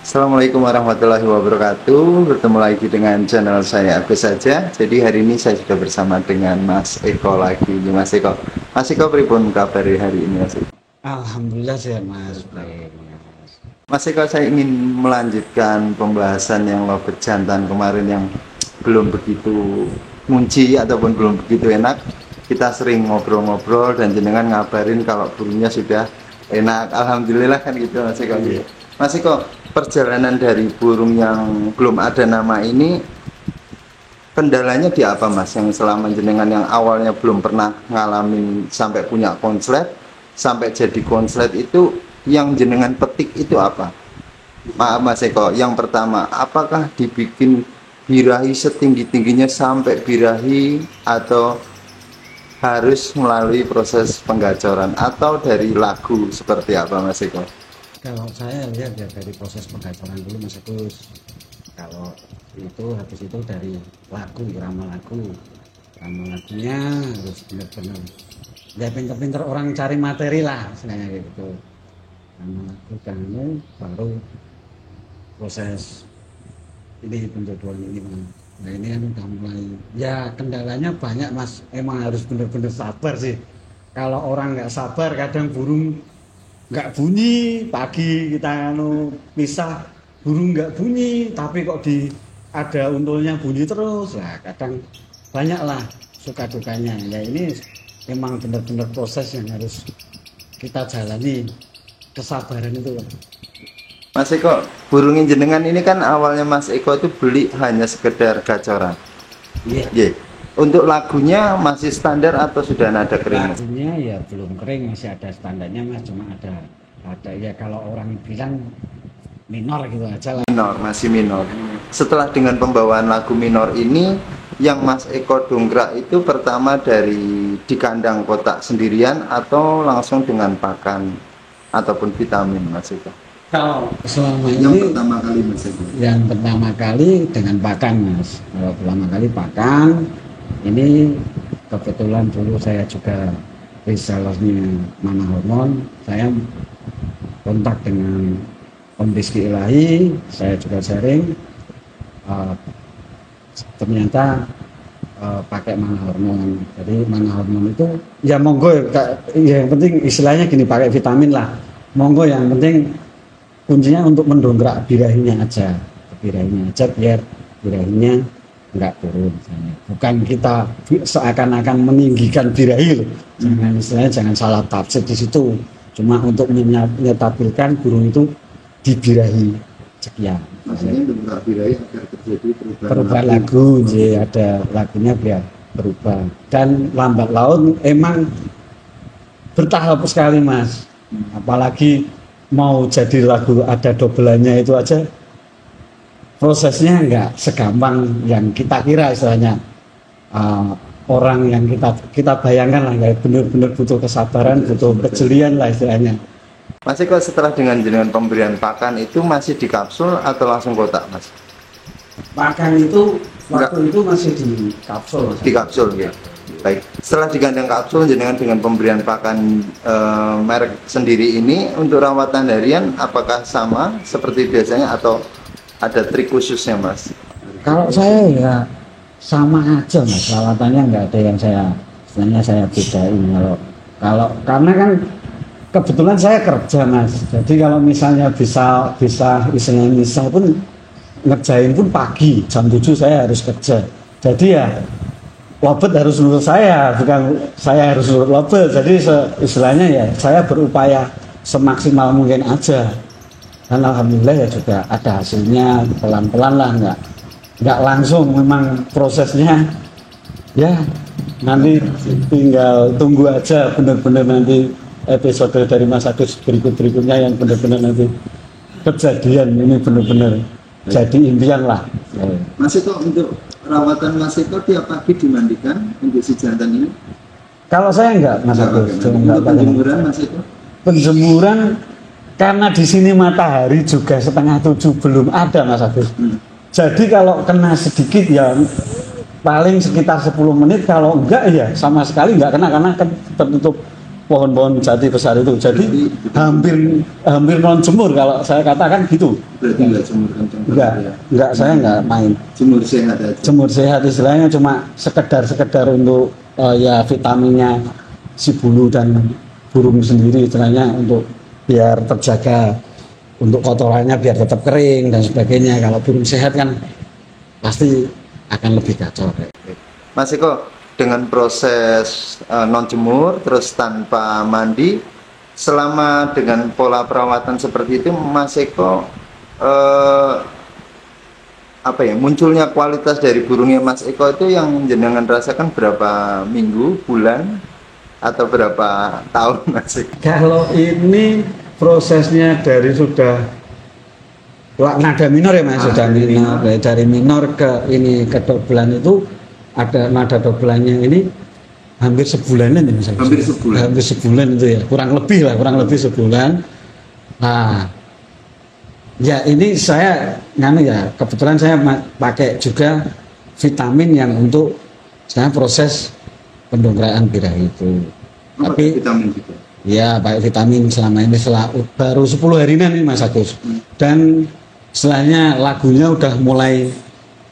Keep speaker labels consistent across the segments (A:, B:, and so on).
A: Assalamualaikum warahmatullahi wabarakatuh. Bertemu lagi dengan channel saya Agus saja. Jadi hari ini saya sudah bersama dengan Mas Eko lagi. Mas Eko pripun kabar hari ini, Mas Eko?
B: Alhamdulillah sehat Mas. Baik, Mas.
A: Mas Eko, saya ingin melanjutkan pembahasan yang logat jantan kemarin yang belum begitu munci ataupun belum begitu enak. Kita sering ngobrol-ngobrol dan jenengan ngabarin kalau burungnya sudah enak. Alhamdulillah kan gitu, Mas Eko. Mas Eko, perjalanan dari burung yang belum ada nama ini, kendalanya di apa, Mas? Yang selama jenengan yang awalnya belum pernah ngalamin sampai punya konslet, sampai jadi konslet itu yang jenengan petik itu apa? Maaf Mas Eko, yang pertama, apakah dibikin birahi setinggi-tingginya sampai birahi atau harus melalui proses penggacoran atau dari lagu seperti apa, Mas Eko?
B: Kalau saya lihat ya dari proses penggacoran dulu Mas Agus. Kalau itu habis itu dari lagu, irama lagunya harus benar-benar ya pinter-pinter orang cari materi lah istilahnya gitu. Irama lagu kamu baru proses ini penjodohan ini Mas. Nah ini kan udah mulai ya kendalanya banyak Mas, emang harus benar-benar sabar sih. Kalau orang nggak sabar kadang burung nggak bunyi, pagi kita pisah burung nggak bunyi tapi kok ada untulnya bunyi terus. Nah kadang banyak lah suka dukanya ya. Ini emang benar-benar proses yang harus kita jalani, kesabaran itu.
A: Mas Eko, burung jenengan ini kan awalnya Mas Eko itu beli hanya sekedar gacoran.
B: Iya.
A: Yeah. Untuk lagunya masih standar atau sudah nada kering?
B: Lagunya ya belum kering, masih ada standarnya Mas, cuma ada ya kalau orang bilang minor gitu aja lah.
A: Minor, masih minor. Setelah dengan pembawaan lagu minor ini, yang Mas Eko dongkrak itu pertama dari di kandang kotak sendirian atau langsung dengan pakan ataupun vitamin, Mas Eko?
B: Kalau selama ini
A: yang pertama kali Mas Eko?
B: Yang pertama kali dengan pakan Mas. Kalau pertama kali pakan, ini kebetulan dulu saya juga resellernya Mana Hormon. Saya kontak dengan Om Rizky Ilahi, saya juga sharing. Ternyata pakai Mana Hormon. Jadi Mana Hormon itu ya monggo ya, yang penting istilahnya gini, pakai vitamin lah. Monggo, yang penting kuncinya untuk mendongkrak birahinya aja biar birahinya nggak turun. Bukan kita seakan-akan meninggikan birahi loh. Jangan salah tafsir di situ. Cuma untuk menyetabilkan burung itu di birahi sekian.
A: Maksudnya dongkrak birahi agar terjadi
B: perubahan lagu, ada lagunya biar berubah. Dan lambat laun emang bertahap sekali Mas. Apalagi mau jadi lagu ada dobelannya itu aja prosesnya nggak segampang yang kita kira istilahnya. Orang yang kita bayangkan lah, ya benar-benar butuh kesabaran, butuh kejelian lah istilahnya.
A: Mas Eko, setelah dengan pemberian pakan itu masih di kapsul atau langsung kotak, Mas?
B: Pakan itu waktu itu masih di kapsul.
A: Di kapsul ya. Baik. Setelah digandeng kapsul dengan pemberian pakan merek sendiri ini, untuk rawatan harian apakah sama seperti biasanya atau ada trik khususnya, Mas?
B: Kalau saya ya sama aja Mas, rawatannya nggak ada yang saya bedain. Kalau karena kan kebetulan saya kerja Mas, jadi kalau misalnya bisa istilahnya misal pun ngerjain pun pagi jam 7 saya harus kerja, jadi ya lobet harus nurut saya, bukan saya harus nurut lobet. Jadi istilahnya ya saya berupaya semaksimal mungkin aja, dan alhamdulillah ya juga ada hasilnya, pelan-pelan lah, nggak langsung. Memang prosesnya ya nanti tinggal tunggu aja benar-benar nanti episode dari Mas Agus berikutnya yang benar-benar nanti kejadian ini benar-benar jadi impian lah.
A: Mas Eko, untuk rawatan Mas Eko tiap pagi dimandikan untuk si jantan ini?
B: Kalau saya enggak Mas Agus,
A: untuk penjemuran Mas Eko?
B: Penjemuran karena di sini matahari juga 6:30 belum ada Mas Agus. Jadi kalau kena sedikit ya paling sekitar 10 menit, kalau enggak ya sama sekali enggak kena karena kan tertutup pohon-pohon jati besar itu. Jadi hampir non jemur kalau saya katakan gitu.
A: Berarti nggak jemur kencang.
B: Enggak, saya enggak main.
A: Jemur sehat aja.
B: Jemur sehat istilahnya cuma sekedar untuk ya vitaminnya si bulu dan burung sendiri istilahnya untuk biar terjaga, untuk kotorannya biar tetap kering dan sebagainya. Kalau burung sehat kan pasti akan lebih gacor.
A: Mas Eko, dengan proses non jemur terus tanpa mandi, selama dengan pola perawatan seperti itu, Mas Eko apa ya, munculnya kualitas dari burungnya Mas Eko itu yang jenengan rasakan berapa minggu, bulan, atau berapa tahun, Mas Eko?
B: Kalau ini prosesnya dari sudah nada minor ya Mas, sudah minor. Dari minor ke ini ke dobelan itu ada nada dobelannya ini hampir sebulanan ya Mas. Hampir sebulan itu ya, kurang lebih sebulan. Nah, ya ini saya kebetulan saya pakai juga vitamin yang untuk saya proses pendongkeraan birahi itu. Tapi
A: vitamin juga.
B: Ya, pakai vitamin selama ini baru 10 hari nih Mas Agus. Dan setelahnya lagunya udah mulai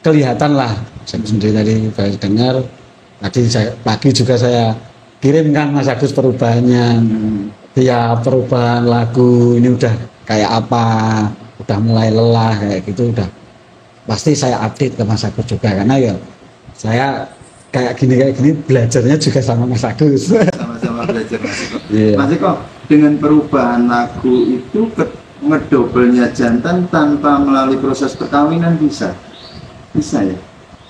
B: kelihatan lah. Saya sendiri tadi dengar, tadi pagi juga saya kirimkan Mas Agus perubahannya. Ya, perubahan lagu ini udah kayak apa, udah mulai lelah kayak gitu, udah pasti saya update ke Mas Agus juga, karena ya saya kayak gini belajarnya juga sama Mas Agus.
A: Sama-sama belajar Mas Eko. Yeah. Mas Eko, dengan perubahan lagu itu ngedobelnya jantan tanpa melalui proses perkawinan bisa ya?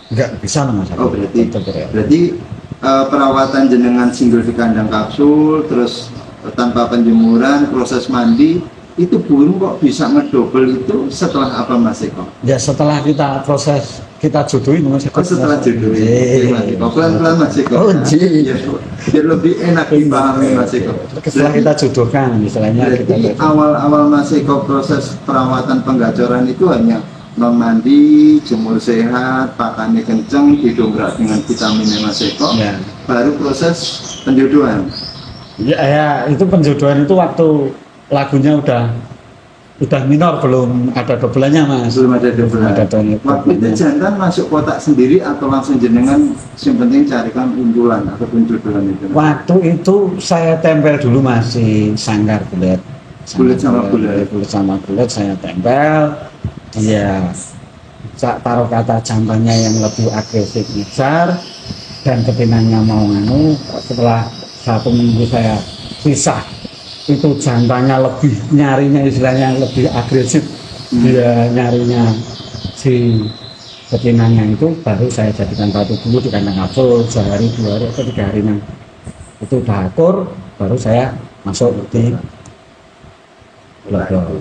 B: Enggak bisa Mas Agus.
A: Oh, berarti perawatan jenengan single di kandang kapsul, terus tanpa penjemuran, proses mandi, itu burung kok bisa ngedobel itu setelah apa Mas Eko?
B: Ya setelah kita proses, kita jodohin Mas Eko.
A: Setelah jodohin Mas Eko, pelan-pelan Mas Eko.
B: Oh iya.
A: Biar lebih enak dipahami Mas Eko.
B: Setelah kita jodohkan istilahnya.
A: Jadi awal-awal Mas Eko proses perawatan penggacoran itu hanya non mandi, jemur sehat, pakannya kenceng, didongkrak dengan vitaminnya Mas Eko, ya. Baru proses penjodohan.
B: Ya, itu penjodohan itu waktu lagunya udah minor, belum ada dobelannya Mas.
A: Belum ada dobelan. Waktu itu jantan masuk kotak sendiri atau langsung jenengan yang penting carikan undulan ataupun jodohan itu?
B: Waktu itu saya tempel dulu masih sanggar bulat.
A: Bulat sama bulat
B: saya tempel. Iya, taruh kata jantannya yang lebih agresif ngejar dan betinanya mau nganu. Setelah 1 minggu saya pisah, itu jantannya lebih nyarinya istilahnya lebih agresif. Dia nyarinya si betinanya itu, baru saya jadikan batu dulu di kandang kapsul sehari 2 hari atau 3 hari itu udah akur, baru saya masuk di lodor.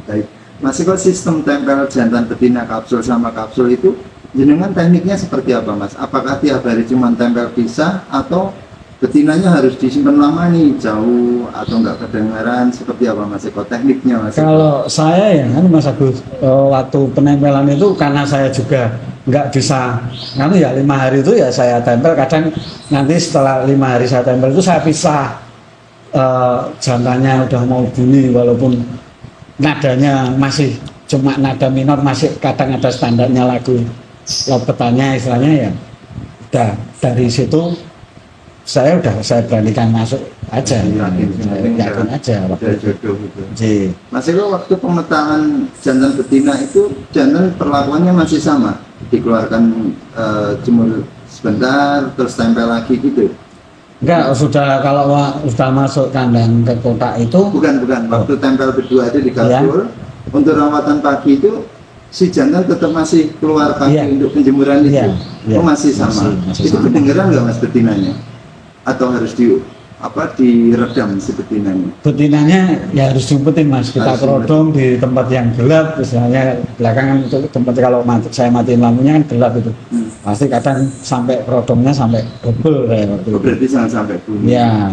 A: Baik. Masih kok sistem tempel jantan betina kapsul sama kapsul itu jenengan tekniknya seperti apa Mas? Apakah tiap hari cuma tempel pisah atau betinanya harus disimpan lama nih jauh atau enggak kedengaran, seperti apa Mas Eko tekniknya Mas?
B: Kalau saya ya kan Mas Agus, waktu penempelan itu karena saya juga nggak bisa kan ya 5 hari itu ya saya tempel, kadang nanti setelah 5 hari saya tempel itu saya pisah, jantannya udah mau bunyi walaupun nadanya masih cuma nada minor, masih kadang ada standarnya lagu lopetannya istilahnya ya. Udah dari situ saya beranikan masuk aja, yakin aja waktu
A: jodoh itu. Mas Eko, waktu pemetaan jantan betina itu jantan perlakuannya masih sama, dikeluarkan jemur sebentar terus tempel lagi gitu?
B: Enggak, kalau sudah masuk kandang ke kotak itu
A: bukan waktu tempel berdua itu di kapsul, untuk rawatan pagi itu si jantan tetap masih keluar pagi untuk penjemuran itu. Oh, masih sama. Masih itu kedengeran nggak Mas betinanya? Atau harus diredam si betinanya?
B: Betinanya ya harus diumpetin Mas, kita kerodong di tempat yang gelap, misalnya belakangan itu tempat kalau saya matiin lampunya kan gelap itu. Pasti kadang sampai kerodongnya sampai double kayak waktu itu.
A: Berarti jangan sampai bunyi.
B: Ya,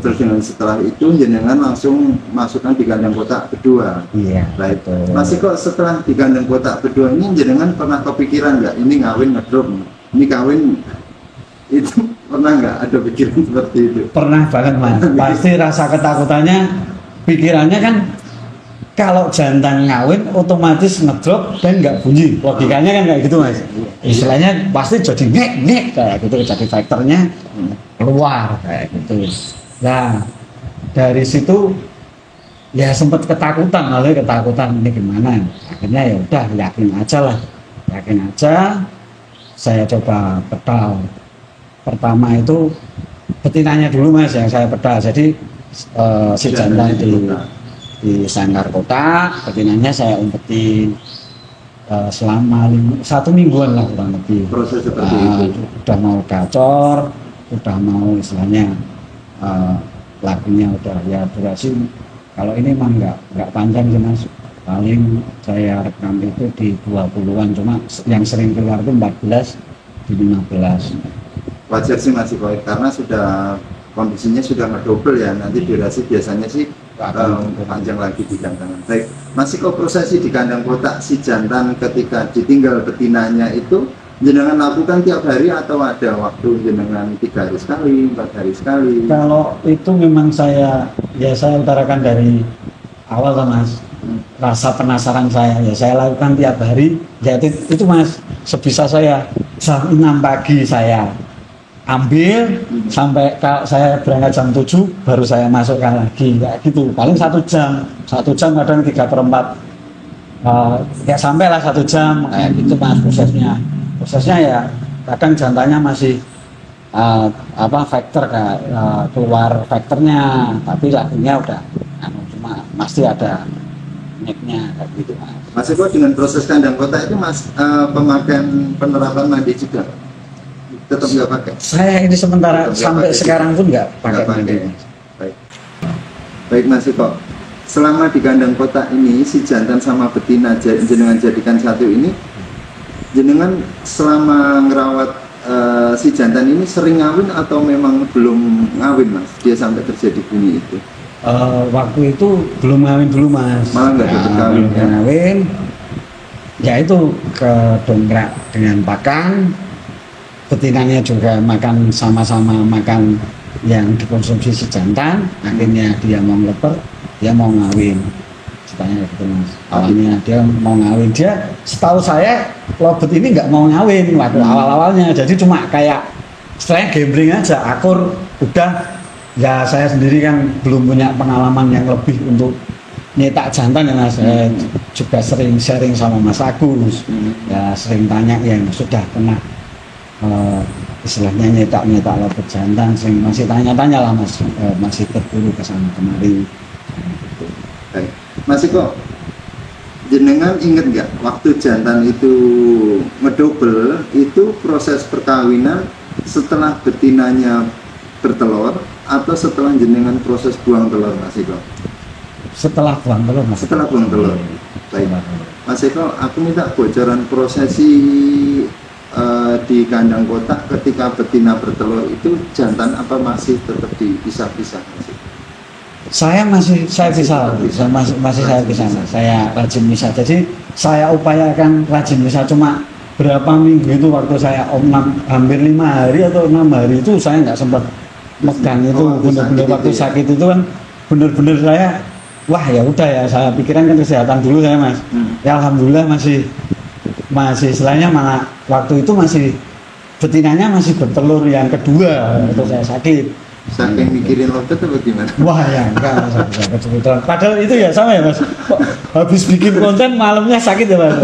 A: terus dengan setelah itu jenengan langsung masukkan di kandang kotak kedua.
B: Iya.
A: Baik. Masih kok setelah di kandang kotak kedua ini jenengan pernah kepikiran nggak ini ngawin ngedrop, ini kawin itu Pernah nggak ada pikiran seperti itu?
B: Pernah banget Mas. Pasti rasa ketakutannya, pikirannya kan kalau jantan ngawin otomatis ngedrop dan nggak bunyi. Logikanya kan kayak gitu Mas. Istilahnya pasti jadi ngek kayak gitu, jadi faktornya keluar kayak gitu. Nah dari situ ya sempat ketakutan, lalu ketakutan ini gimana. Akhirnya ya udah yakin aja lah, yakin aja. Saya coba pedal. Pertama itu betinanya dulu Mas yang saya pedal. Jadi si jantan di sangkar kotak, betinanya saya umpetin selama 1 mingguan lah kurang lebih.
A: Proses seperti itu.
B: Udah mau gacor, udah mau istilahnya lagunya udah ya durasi. Kalau ini emang nggak panjang sih Mas. Paling saya rekam itu di 20-an, cuma yang sering keluar itu 14 di 15.
A: Wajar sih masih Koy, karena sudah kondisinya sudah ngedouble ya, nanti durasi biasanya sih panjang lagi di gantangan. Baik, masih kok prosesi di kandang kotak si jantan ketika ditinggal betinanya itu jenengan lakukan tiap hari atau ada waktu jenengan 3 hari sekali, 4 hari sekali?
B: Kalau itu memang saya utarakan dari awal lah Mas. Rasa penasaran saya lakukan tiap hari. Ya itu Mas, sebisa saya jam 6 pagi saya ambil sampai saya berangkat jam 7 baru saya masukkan lagi kayak gitu. Paling 1 jam kadang 3/4 ya sampailah 1 jam kayak gitu Mas prosesnya ya kadang jantannya masih faktor kayak keluar faktornya, tapi lagunya udah cuma masih ada mic-nya kayak gitu Mas.
A: Mas Eko dengan proses kandang kotak itu Mas pemakaian penerapan mandi juga tetap nggak pakai?
B: Saya ini sementara sampai sekarang pun nggak pakai mandi.
A: Baik Mas Eko, selama di kandang kotak ini si jantan sama betina jenengan jadikan satu ini, jenengan selama ngerawat si jantan ini sering ngawin atau memang belum ngawin Mas? Dia sampai terjadi bunyi itu?
B: Waktu itu belum ngawin dulu Mas.
A: Malah nggak dapat kawin ya?
B: Ngawin, ya itu ke dongkrak dengan pakan, betinanya juga makan sama-sama makan yang dikonsumsi si jantan. Akhirnya dia mau ngeleper, dia mau ngawin. Ceritanya gitu Mas. Awalnya dia mau ngawin, dia setahu saya lobet ini nggak mau ngawin waktu awal-awalnya. Jadi cuma kayak istilahnya gambling aja, akur udah. Ya saya sendiri kan belum punya pengalaman yang lebih untuk nyetak jantan ya Mas. Saya juga sering sharing sama Mas Agus. Ya sering tanya yang sudah pernah istilahnya nyetak lobet jantan, sering masih tanya-tanya lah Mas, masih berburu ke sana kemari.
A: Baik. Mas Eko, jenengan inget nggak waktu jantan itu ngedouble itu proses perkawinan setelah betinanya bertelur atau setelah jenengan proses buang telur Mas Eko?
B: Setelah buang telur Mas.
A: Setelah buang telur. Baik. Mas Eko, aku minta bocoran prosesi di kandang kotak ketika betina bertelur itu jantan apa masih tetap dipisah-pisah Mas Eko?
B: Saya pisah. Saya rajin pisah. Jadi saya upayakan rajin pisah, cuma berapa minggu itu waktu saya hampir 5 hari atau 6 hari itu saya nggak sempat megang itu, bener-bener waktu sakit itu kan bener-bener saya wah ya udah ya, saya pikiran kan kesehatan dulu saya Mas. Ya alhamdulillah masih istilahnya malah waktu itu masih betinanya masih bertelur yang kedua waktu saya sakit.
A: Saking mikirin lobet atau gimana?
B: Wah ya enggak Mas, kebetulan. Padahal itu ya sama ya Mas. Habis bikin konten malamnya sakit ya Mas.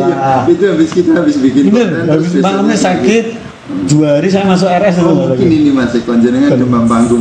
A: Itu habis bikin
B: konten. Habis malamnya sakit. 2 hari saya masuk RS itu.
A: Mungkin ini Mas konjenengan demam panggung.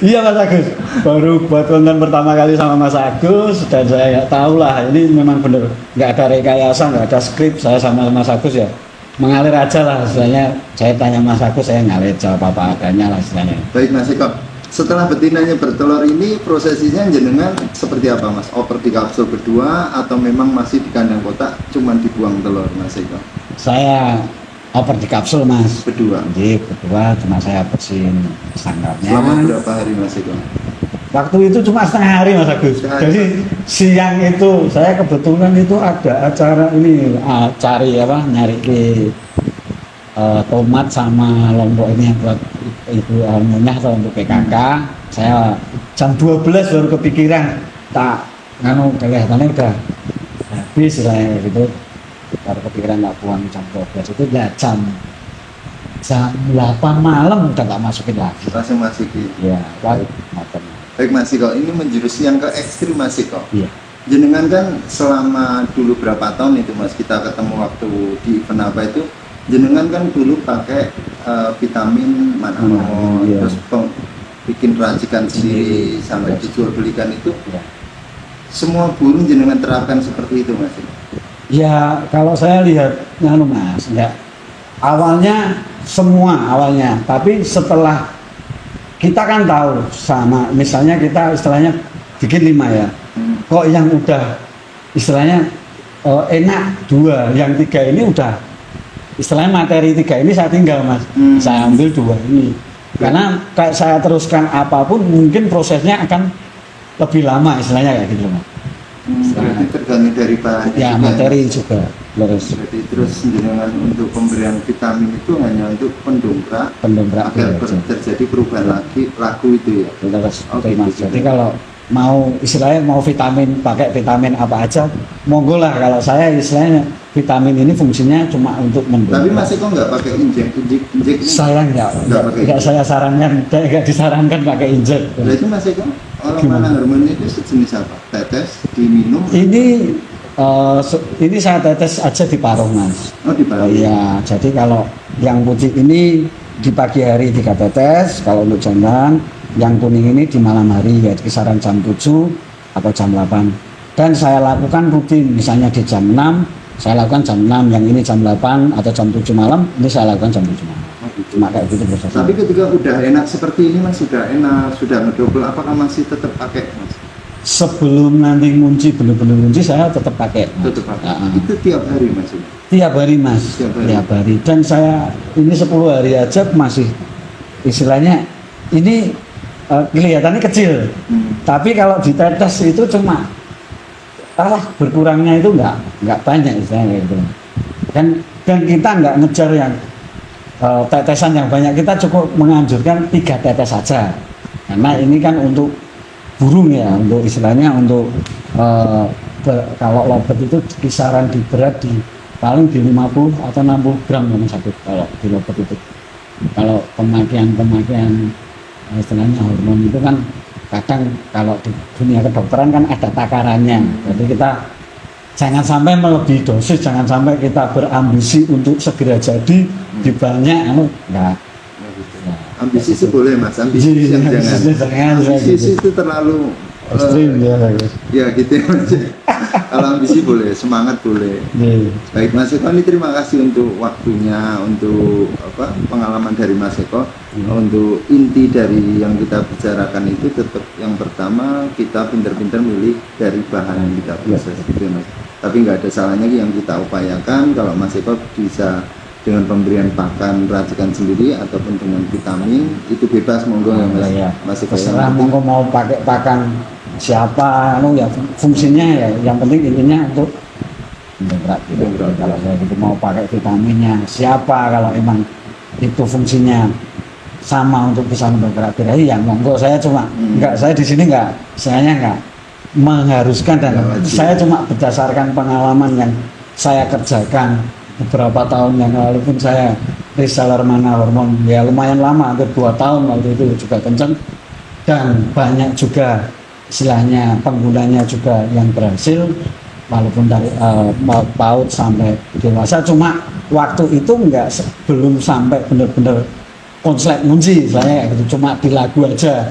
B: Iya Mas Agus. Baru buat konten pertama kali sama Mas Agus dan saya nggak tahu lah ini memang bener nggak ada rekayasa, nggak ada skrip. Saya sama Mas Agus ya mengalir aja lah istilahnya. Saya tanya Mas Agus, saya ngalir jawab apa adanya lah istilahnya.
A: Baik Mas Eko, setelah betinanya bertelur ini prosesinya jenengan seperti apa Mas? Oper di kapsul kedua atau memang masih di kandang kotak cuman dibuang telur Mas Eko?
B: Saya oper di kapsul Mas.
A: Kedua.
B: Jadi kedua cuma saya bersihin sangkarnya.
A: Selama berapa hari Mas Eko?
B: Waktu itu cuma setengah hari Mas Agus. Jadi siang itu saya kebetulan itu ada acara ini nyari tomat sama lombok ini yang buat ibu almarhumah atau untuk PKK. Saya jam 12 baru kepikiran, tak kelihatannya udah habis lah gitu, baru kepikiran tak buang jam 12 itu ya jam 8 malam udah tak masukin lagi.
A: Langsung masukin.
B: Ya,
A: baik. Baik Mas Iko, ini menjurus yang ke ekstrim Mas Iko.
B: Iya.
A: Jenengan kan selama dulu berapa tahun itu Mas kita ketemu waktu di event apa itu, jenengan kan dulu pakai vitamin Manamon,
B: iya.
A: terus bikin racikan sendiri sampai dijual belikan itu.
B: Iya.
A: Semua burung jenengan terapkan seperti itu Mas Iko?
B: Ya kalau saya lihat Mas, ya awalnya awalnya, tapi setelah kita kan tahu sama, misalnya kita istilahnya bikin 5 ya, kok yang udah istilahnya enak 2, yang 3 ini udah istilahnya materi 3 ini saya tinggal Mas, saya ambil 2 ini, karena kayak saya teruskan apapun mungkin prosesnya akan lebih lama istilahnya kayak gitu Mas.
A: Berarti tergantung dari bahan
B: ya
A: juga,
B: materi juga
A: berarti terus jenengan untuk pemberian vitamin itu hanya untuk pendongkrak agar terjadi perubahan laku itu ya.
B: Terus,
A: Oke,
B: Mas.
A: gitu.
B: Jadi kalau mau istilahnya mau vitamin, pakai vitamin apa aja monggo lah. Kalau saya istilahnya vitamin ini fungsinya cuma untuk mendongkrak.
A: Tapi Mas Eko nggak pakai injek
B: saya nggak saya sarankan, nggak disarankan pakai injek.
A: Berarti Mas Eko orang mana hormon itu sejenis apa? Tetes diminum?
B: Ini saya tetes aja di paruh Mas.
A: Oh di paruh.
B: Iya, jadi kalau yang putih ini di pagi hari 3 tetes, kalau untuk jantan, yang kuning ini di malam hari ya kisaran jam 7 atau jam 8. Dan saya lakukan rutin, misalnya di jam 6, saya lakukan jam 6, yang ini jam 8 atau jam 7 malam, ini saya lakukan jam 7 malam. Cuma kayak gitu prosesnya.
A: Tapi ketika udah enak seperti ini Mas, sudah enak, sudah ngedobel, apakah masih tetap pakai Mas?
B: Sebelum nanti ngunci, benar-benar ngunci, saya tetap pakai.
A: Tetap pakai. Itu tiap hari Mas?
B: Tiap hari Mas, tiap hari. Dan saya ini 10 hari aja masih istilahnya ini kelihatannya kecil. Tapi kalau ditetes itu cuma berkurangnya itu nggak banyak istilahnya gitu. Dan kita nggak ngejar yang tetesan yang banyak, kita cukup menganjurkan 3 tetes saja. Karena ini kan untuk burung ya, untuk istilahnya untuk kalau lobet itu kisaran di berat di paling di 50 atau 60 gram satu kalau di lobet itu. Kalau pemakaian istilahnya hormon itu kan kadang kalau di dunia kedokteran kan ada takarannya. Jadi kita jangan sampai melebihi dosis, jangan sampai kita berambisi untuk segera jadi di banyak, enggak.
A: Ambisi itu boleh Mas, ambisi yang jangan. Ambisi itu terlalu
B: ekstrim
A: ya gitu ya Mas. Kalau ambisi boleh, semangat boleh. Baik Mas Eko, ini terima kasih untuk waktunya, untuk pengalaman dari Mas Eko. Untuk inti dari yang kita bicarakan itu tetap yang pertama kita pintar-pintar milih dari bahan yang kita proses gitu Mas. Tapi nggak ada salahnya yang kita upayakan kalau Mas Eko bisa dengan pemberian pakan racikan sendiri ataupun dengan vitamin itu bebas monggo ya Mas. Mas Eko
B: terserah monggo mau pakai pakan siapa, ya fungsinya ya yang penting intinya untuk mendongkrak gitu. Kalau saya gitu mau pakai vitaminnya siapa, kalau emang itu fungsinya sama untuk bisa mendongkrak birahi ya monggo. Saya cuma saya di sini nggak mengharuskan, dan saya cuma berdasarkan pengalaman yang saya kerjakan beberapa tahun yang lalu pun saya reseller mana hormon ya lumayan lama, hampir 2 tahun waktu itu juga kenceng, dan banyak juga istilahnya penggunanya juga yang berhasil walaupun dari PAUD sampai dewasa. Cuma waktu itu belum sampai benar-benar konslet ngunci istilahnya gitu, cuma di lagu aja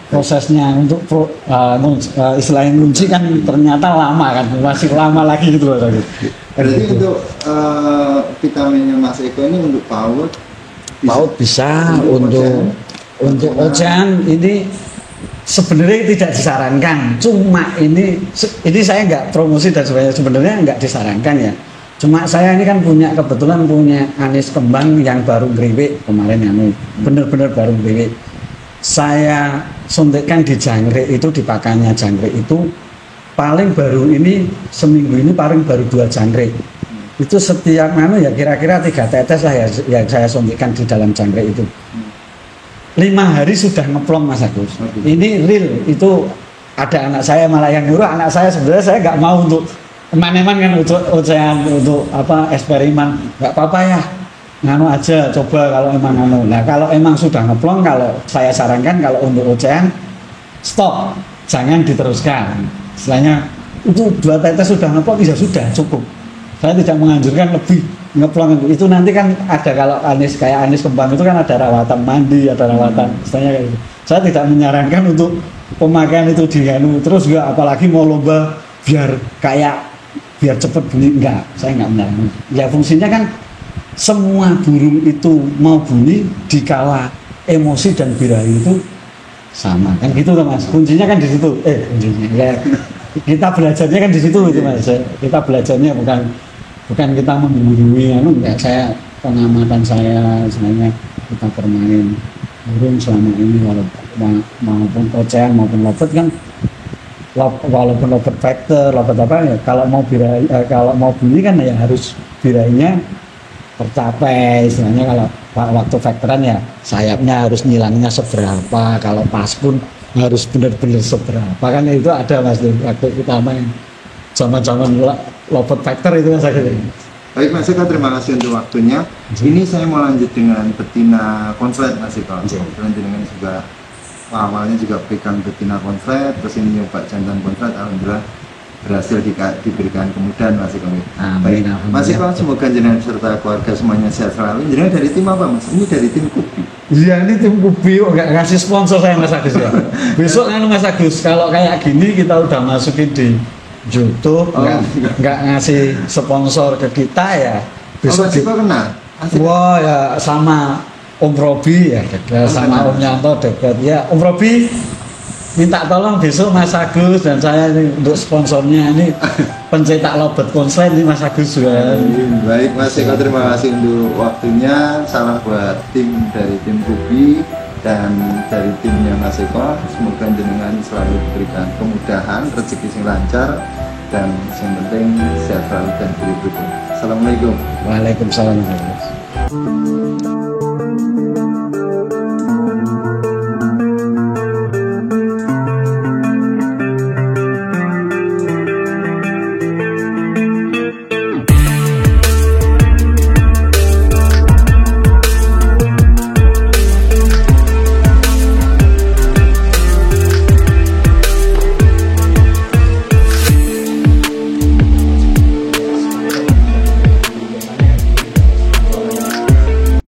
B: prosesnya untuk istilahnya ngunci kan ternyata lama kan, masih lama lagi gitu loh.
A: Berarti untuk vitaminnya Mas Eko ini untuk PAUD
B: bisa, untuk ojan ini sebenarnya tidak disarankan. Cuma ini saya nggak promosi dan sebenarnya nggak disarankan ya. Cuma saya ini kan kebetulan punya anis kembang yang baru ngeriwik kemarin ya, bener-bener baru ngeriwik. Saya suntikkan di jangkrik itu, di pakannya jangkrik itu paling baru ini seminggu ini paling baru 2 jangkrik. Itu setiap ya kira-kira 3 tetes lah ya yang saya suntikkan di dalam jangkrik itu. 5 hari sudah ngeplong Mas Agus.
A: Oke.
B: Ini real, itu ada anak saya malah yang nyuruh. Anak saya sebenarnya saya nggak mau untuk eman-eman kan, untuk apa eksperimen, nggak apa-apa ya, nganu aja, coba kalau emang nganu. Nah kalau emang sudah ngeplong, kalau saya sarankan kalau untuk ocehan stop, jangan diteruskan. Istilahnya itu 2 tetes sudah ngeplong, ya sudah cukup. Saya tidak menganjurkan lebih ngeplong itu, nanti kan ada, kalau anis kayak anis kembang itu kan ada rawatan mandi, ada rawatan istilahnya kayak gitu. Saya tidak menyarankan untuk pemakaian itu di anu terus juga, apalagi mau lomba biar cepet bunyi, enggak, saya enggak menyarankan. Ya fungsinya kan semua burung itu mau bunyi dikala emosi dan birahi itu sama kan gitu loh Mas, kuncinya kan di situ. Kuncinya ya, kita belajarnya kan di situ itu Mas. Kita belajarnya bukan kita menggurui anu, enggak. Saya pengamatan saya sebenarnya kita bermain burung selama ini, maupun ocehan maupun lobet kan, walaupun lobet vector, lobet apa ya, kalau mau birahi, kalau mau bunyi kan ya harus birahinya tercapai. Istilahnya kalau waktu vektoran ya sayapnya harus ngilangnya seberapa, kalau pas pun harus benar-benar seberapa, kan itu ada Mas waktu kita main zaman-zaman lobet vektor itu kan saya.
A: Baik Mas Eko, terima kasih untuk waktunya. Ini saya mau lanjut dengan betina konslet Mas Eko. Kebetulan dengan juga awalnya juga pegang betina konslet, terus ini nyoba jantan konslet, alhamdulillah berhasil diberikan kemudahan Mas Eko. Baik Mas Eko, semoga jenengan serta keluarga semuanya sehat selalu. Jenengan dari tim apa Mas? Ini dari tim Kubi.
B: Iya, ini tim Kubi, nggak ngasih sponsor saya Mas Agus ya. Besok kan Mas Agus, kalau kayak gini kita udah masukin di YouTube, nggak ngasih sponsor ke kita ya. Besok
A: Mas Eko kenal?
B: Wah ya, sama Om Robi ya dekat, sama Om Yanto dekat ya. Om Robi minta tolong besok Mas Agus dan saya ini untuk sponsornya, ini pencetak lobet konslet ini Mas Agus juga.
A: Baik Mas Eko, terima kasih untuk waktunya. Salam buat tim dari tim Kubi dan dari timnya Mas Eko. Semoga jenengan selalu diberikan kemudahan, rezeki yang lancar, dan yang penting sehat selalu dan berikut. Assalamualaikum.
B: Waalaikumsalam.